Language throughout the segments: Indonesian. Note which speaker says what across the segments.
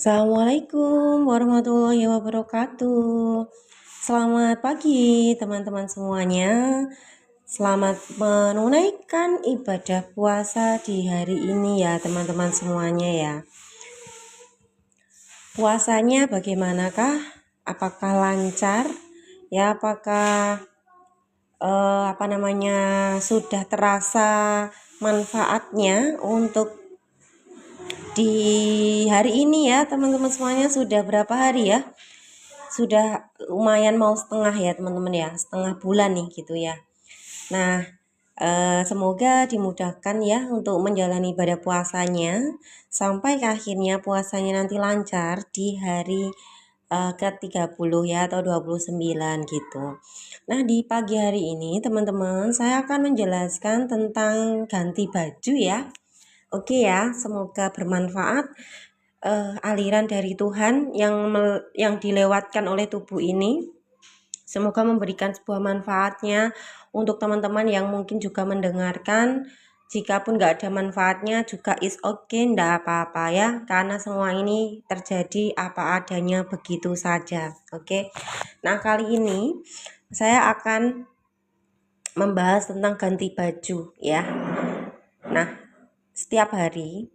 Speaker 1: Assalamualaikum warahmatullahi wabarakatuh. Selamat pagi teman-teman semuanya. Selamat menunaikan ibadah puasa di hari ini ya teman-teman semuanya ya. Puasanya bagaimanakah? Apakah lancar? Ya, apakah sudah terasa manfaatnya untuk di hari ini ya teman-teman semuanya? Sudah berapa hari ya? Sudah lumayan mau setengah ya teman-teman ya, setengah bulan nih gitu ya. Nah, semoga dimudahkan ya untuk menjalani ibadah puasanya sampai ke akhirnya puasanya nanti lancar di hari ke-30 ya atau 29 gitu. Nah, di pagi hari ini teman-teman saya akan menjelaskan tentang ganti baju ya. Oke ya, semoga bermanfaat aliran dari Tuhan yang dilewatkan oleh tubuh ini. Semoga memberikan sebuah manfaatnya untuk teman-teman yang mungkin juga mendengarkan. Jika pun nggak ada manfaatnya juga is okay, nggak apa-apa ya. Karena semua ini terjadi apa adanya begitu saja. Oke. Nah, kali ini saya akan membahas tentang ganti baju ya. Nah, setiap hari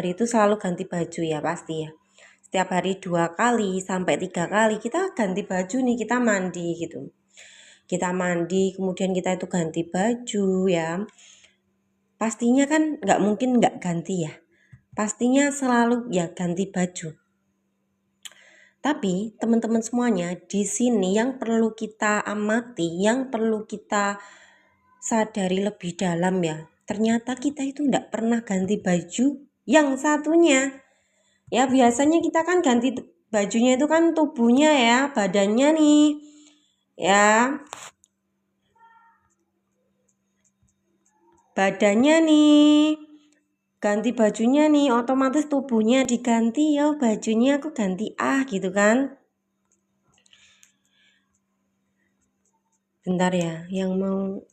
Speaker 1: itu selalu ganti baju ya pasti ya. Setiap hari 2 kali sampai 3 kali kita ganti baju nih, kita mandi gitu. Kita mandi kemudian kita itu ganti baju ya. Pastinya kan nggak mungkin nggak ganti ya. Pastinya selalu ya ganti baju. Tapi teman-teman semuanya di sini yang perlu kita amati, yang perlu kita sadari lebih dalam ya. Ternyata kita itu nggak pernah ganti baju yang satunya. Ya biasanya kita kan ganti bajunya itu kan tubuhnya ya, badannya nih. Ya. Badannya nih. Ganti bajunya nih, otomatis tubuhnya diganti ya, bajunya aku ganti gitu kan. Bentar ya, yang mau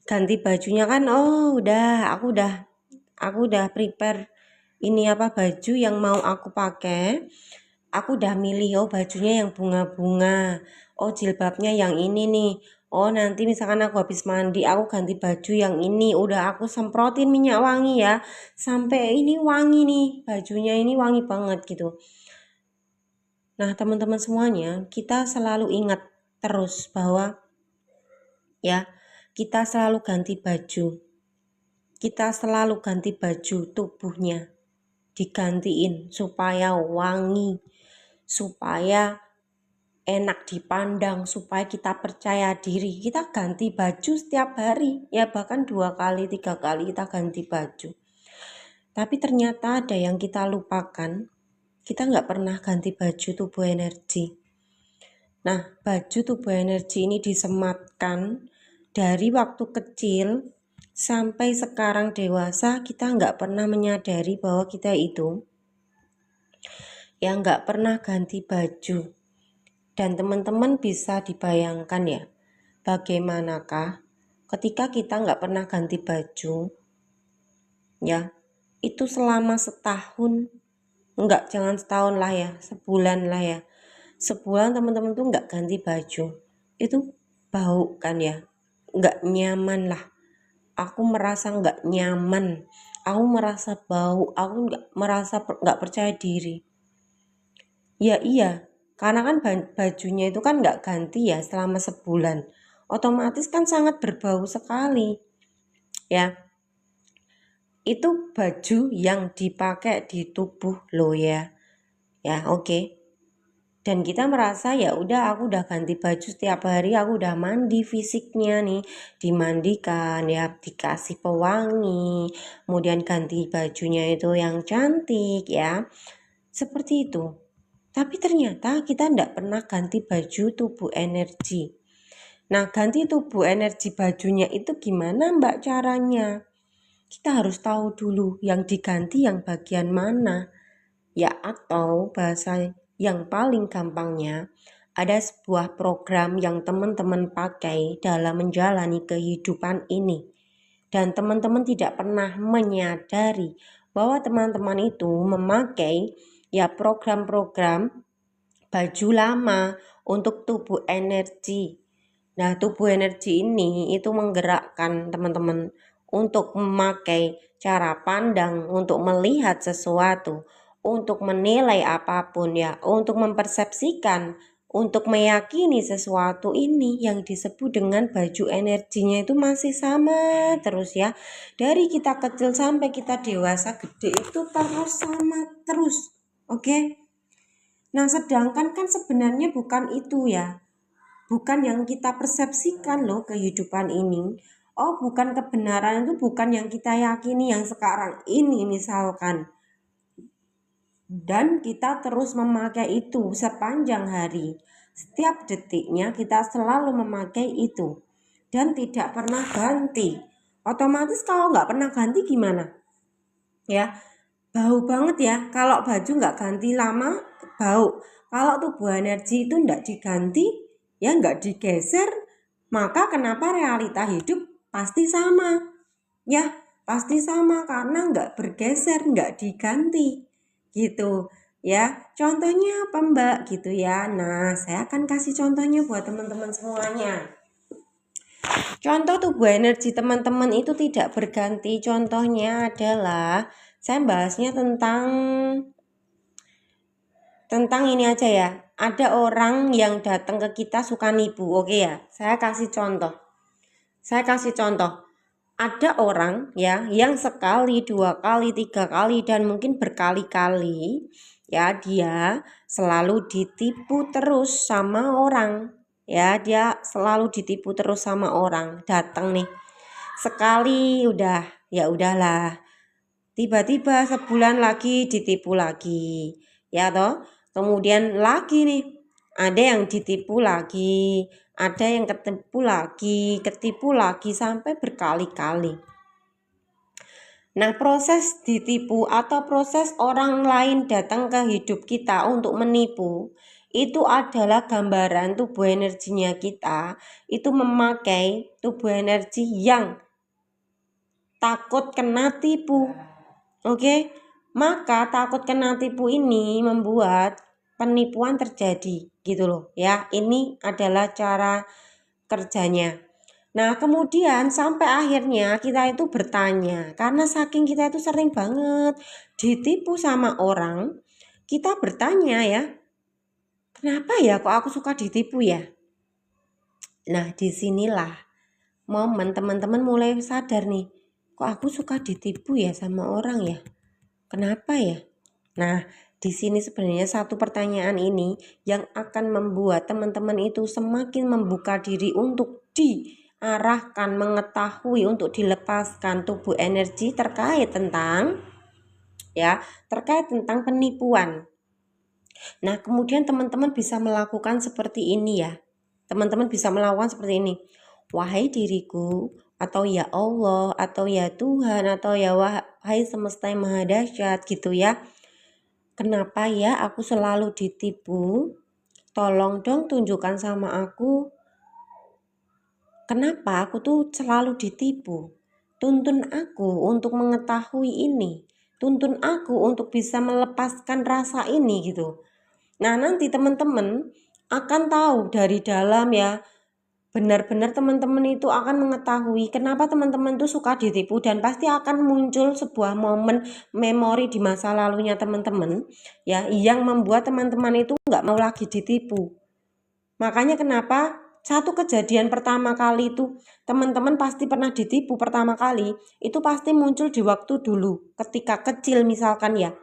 Speaker 1: ganti bajunya kan aku udah prepare ini baju yang mau aku pakai. Aku udah milih bajunya yang bunga-bunga. Jilbabnya yang ini nih. Nanti misalkan aku habis mandi, aku ganti baju yang ini. Udah aku semprotin minyak wangi ya. Sampai ini wangi nih. Bajunya ini wangi banget gitu. Nah, teman-teman semuanya, kita selalu ingat terus bahwa ya, kita selalu ganti baju. Kita selalu ganti baju tubuhnya. Digantiin supaya wangi, supaya enak dipandang, supaya kita percaya diri. Kita ganti baju setiap hari, ya bahkan 2 kali, 3 kali kita ganti baju. Tapi ternyata ada yang kita lupakan, kita nggak pernah ganti baju tubuh energi. Nah, baju tubuh energi ini disematkan dari waktu kecil sampai sekarang dewasa, kita nggak pernah menyadari bahwa kita itu ya nggak pernah ganti baju. Dan teman-teman bisa dibayangkan ya, bagaimanakah ketika kita nggak pernah ganti baju, ya, itu selama setahun, jangan setahun lah ya, sebulan lah ya. Sebulan teman-teman tuh nggak ganti baju, itu bau kan ya, nggak nyaman lah. Aku merasa nggak nyaman, aku merasa bau, aku nggak percaya diri. Ya iya, karena kan bajunya itu kan nggak ganti ya selama sebulan. Otomatis kan sangat berbau sekali. Ya, itu baju yang dipakai di tubuh lo ya. Ya, oke. Dan kita merasa ya udah aku udah ganti baju setiap hari, aku udah mandi fisiknya nih, dimandikan ya, dikasih pewangi, kemudian ganti bajunya itu yang cantik ya. Seperti itu. Tapi ternyata kita tidak pernah ganti baju tubuh energi. Nah, ganti tubuh energi bajunya itu gimana Mbak caranya? Kita harus tahu dulu yang diganti yang bagian mana. Ya, atau bahasa yang paling gampangnya, ada sebuah program yang teman-teman pakai dalam menjalani kehidupan ini. Dan teman-teman tidak pernah menyadari bahwa teman-teman itu memakai ya program-program baju lama untuk tubuh energi. Nah, tubuh energi ini itu menggerakkan teman-teman untuk memakai cara pandang, untuk melihat sesuatu, untuk menilai apapun ya, untuk mempersepsikan, untuk meyakini sesuatu ini yang disebut dengan baju energinya itu masih sama terus ya. Dari kita kecil sampai kita dewasa gede itu terus sama terus. Oke? Nah, sedangkan kan sebenarnya bukan itu ya. Bukan yang kita persepsikan loh kehidupan ini. Oh, bukan kebenaran itu bukan yang kita yakini yang sekarang ini misalkan. Dan kita terus memakai itu sepanjang hari. Setiap detiknya kita selalu memakai itu. Dan tidak pernah ganti. Otomatis kalau nggak pernah ganti gimana? Ya, bau banget ya. Kalau baju nggak ganti lama, bau. Kalau tubuh energi itu nggak diganti, ya nggak digeser, maka kenapa realita hidup pasti sama? Ya, pasti sama karena nggak bergeser, nggak diganti. Gitu ya. Contohnya apa Mbak? Gitu ya. Nah, saya akan kasih contohnya buat teman-teman semuanya. Contoh tubuh energi teman-teman itu tidak berganti. Contohnya adalah saya bahasnya tentang ini aja ya. Ada orang yang datang ke kita suka nipu. Oke ya. Saya kasih contoh. Ada orang ya yang sekali, 2 kali, 3 kali dan mungkin berkali-kali ya dia selalu ditipu terus sama orang. Ya, dia selalu ditipu terus sama orang. Datang nih. Sekali udah, ya udahlah. Tiba-tiba sebulan lagi ditipu lagi. Ya toh? Kemudian lagi nih. Ada yang ditipu lagi, ada yang ketipu lagi sampai berkali-kali. Nah, proses ditipu atau proses orang lain datang ke hidup kita untuk menipu itu adalah gambaran tubuh energinya kita itu memakai tubuh energi yang takut kena tipu. Oke? Maka takut kena tipu ini membuat penipuan terjadi gitu loh ya. Ini adalah cara kerjanya. Nah, kemudian sampai akhirnya kita itu bertanya, karena saking kita itu sering banget ditipu sama orang, kita bertanya ya, kenapa ya kok aku suka ditipu ya? Nah, disinilah momen teman-teman mulai sadar nih, kok aku suka ditipu ya sama orang ya? Kenapa ya? Nah, di sini sebenarnya satu pertanyaan ini yang akan membuat teman-teman itu semakin membuka diri untuk diarahkan, mengetahui untuk dilepaskan tubuh energi terkait tentang penipuan. Nah, kemudian teman-teman bisa melakukan seperti ini ya. Teman-teman bisa melakukan seperti ini. Wahai diriku, atau ya Allah, atau ya Tuhan, atau ya wahai semesta yang maha dahsyat gitu ya. Kenapa ya aku selalu ditipu? Tolong dong tunjukkan sama aku. Kenapa aku tuh selalu ditipu? Tuntun aku untuk mengetahui ini. Tuntun aku untuk bisa melepaskan rasa ini gitu. Nah, nanti teman-teman akan tahu dari dalam ya. Benar-benar teman-teman itu akan mengetahui kenapa teman-teman tuh suka ditipu dan pasti akan muncul sebuah momen memori di masa lalunya teman-teman ya yang membuat teman-teman itu nggak mau lagi ditipu. Makanya kenapa satu kejadian pertama kali itu teman-teman pasti pernah ditipu pertama kali itu pasti muncul di waktu dulu ketika kecil misalkan ya.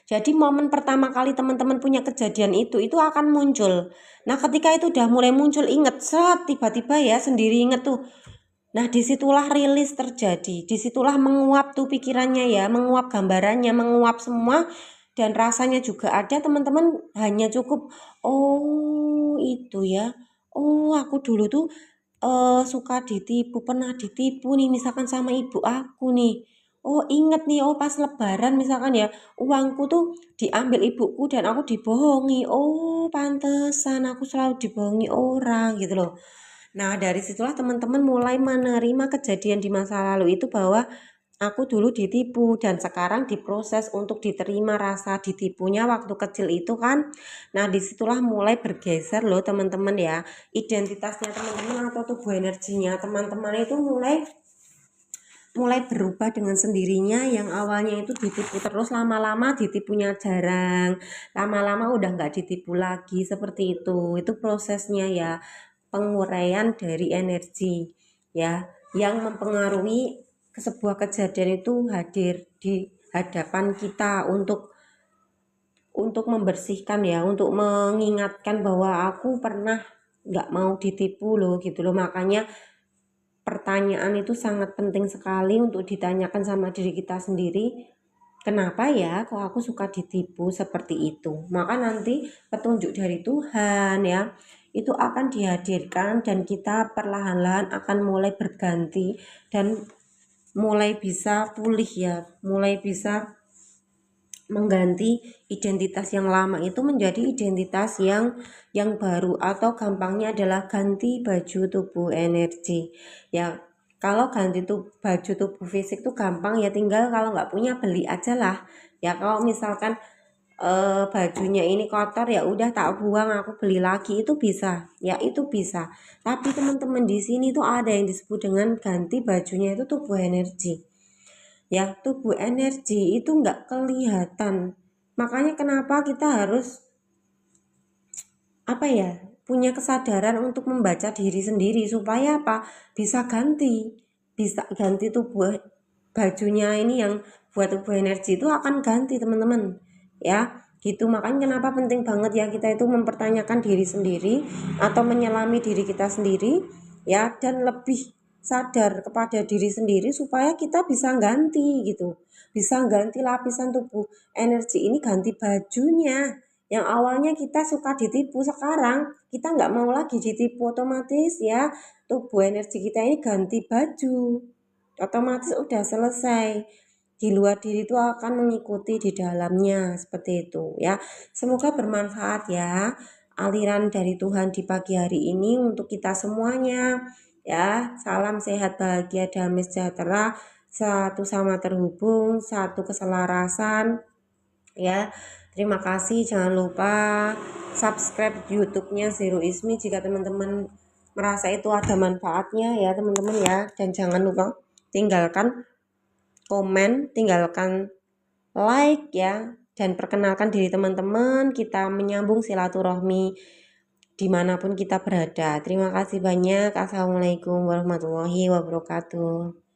Speaker 1: Jadi momen pertama kali teman-teman punya kejadian itu akan muncul. Nah, ketika itu udah mulai muncul inget, tiba-tiba ya sendiri inget tuh. Nah, disitulah rilis terjadi. Disitulah menguap tuh pikirannya ya, menguap gambarannya, menguap semua. Dan rasanya juga ada teman-teman hanya cukup, oh itu ya. Oh, aku dulu tuh suka ditipu, pernah ditipu nih misalkan sama ibu aku nih. Oh inget nih, oh pas lebaran misalkan ya, uangku tuh diambil ibuku dan aku dibohongi. Oh pantesan aku selalu dibohongi orang gitu loh. Nah dari situlah teman-teman mulai menerima kejadian di masa lalu itu bahwa aku dulu ditipu dan sekarang diproses untuk diterima rasa ditipunya waktu kecil itu kan. Nah, disitulah mulai bergeser loh teman-teman ya. Identitasnya teman-teman atau tubuh energinya teman-teman itu mulai berubah dengan sendirinya. Yang awalnya itu ditipu terus, lama-lama ditipunya jarang, lama-lama udah nggak ditipu lagi, seperti itu prosesnya ya, penguraian dari energi ya, yang mempengaruhi ke sebuah kejadian itu hadir di hadapan kita untuk membersihkan ya, untuk mengingatkan bahwa aku pernah nggak mau ditipu loh gitu loh. Makanya pertanyaan itu sangat penting sekali untuk ditanyakan sama diri kita sendiri. Kenapa ya kok aku suka ditipu seperti itu? Maka nanti petunjuk dari Tuhan ya itu akan dihadirkan dan kita perlahan-lahan akan mulai berganti dan mulai bisa pulih ya, mulai bisa mengganti identitas yang lama itu menjadi identitas yang baru, atau gampangnya adalah ganti baju tubuh energi ya. Kalau ganti baju tubuh fisik tuh gampang ya, tinggal kalau nggak punya beli aja lah ya. Kalau misalkan bajunya ini kotor ya udah tak buang, aku beli lagi, itu bisa ya, itu bisa. Tapi teman-teman di sini tuh ada yang disebut dengan ganti bajunya itu tubuh energi ya. Tubuh energi itu nggak kelihatan, makanya kenapa kita harus apa ya, punya kesadaran untuk membaca diri sendiri supaya apa, bisa ganti tubuh bajunya ini yang buat tubuh energi itu akan ganti teman-teman ya gitu. Makanya kenapa penting banget ya kita itu mempertanyakan diri sendiri atau menyelami diri kita sendiri ya, dan lebih sadar kepada diri sendiri supaya kita bisa ganti gitu, bisa ganti lapisan tubuh energi ini, ganti bajunya. Yang awalnya kita suka ditipu, sekarang kita nggak mau lagi ditipu, otomatis ya tubuh energi kita ini ganti baju, otomatis udah selesai. Di luar diri itu akan mengikuti di dalamnya, seperti itu ya. Semoga bermanfaat ya aliran dari Tuhan di pagi hari ini untuk kita semuanya ya. Salam sehat, bahagia, damai sejahtera, satu sama terhubung, satu keselarasan ya. Terima kasih, jangan lupa subscribe YouTube-nya Zero Ismi jika teman-teman merasa itu ada manfaatnya ya teman-teman ya. Dan jangan lupa tinggalkan komen, tinggalkan like ya, dan perkenalkan diri teman-teman, kita menyambung silaturahmi dimanapun kita berada. Terima kasih banyak. Assalamualaikum warahmatullahi wabarakatuh.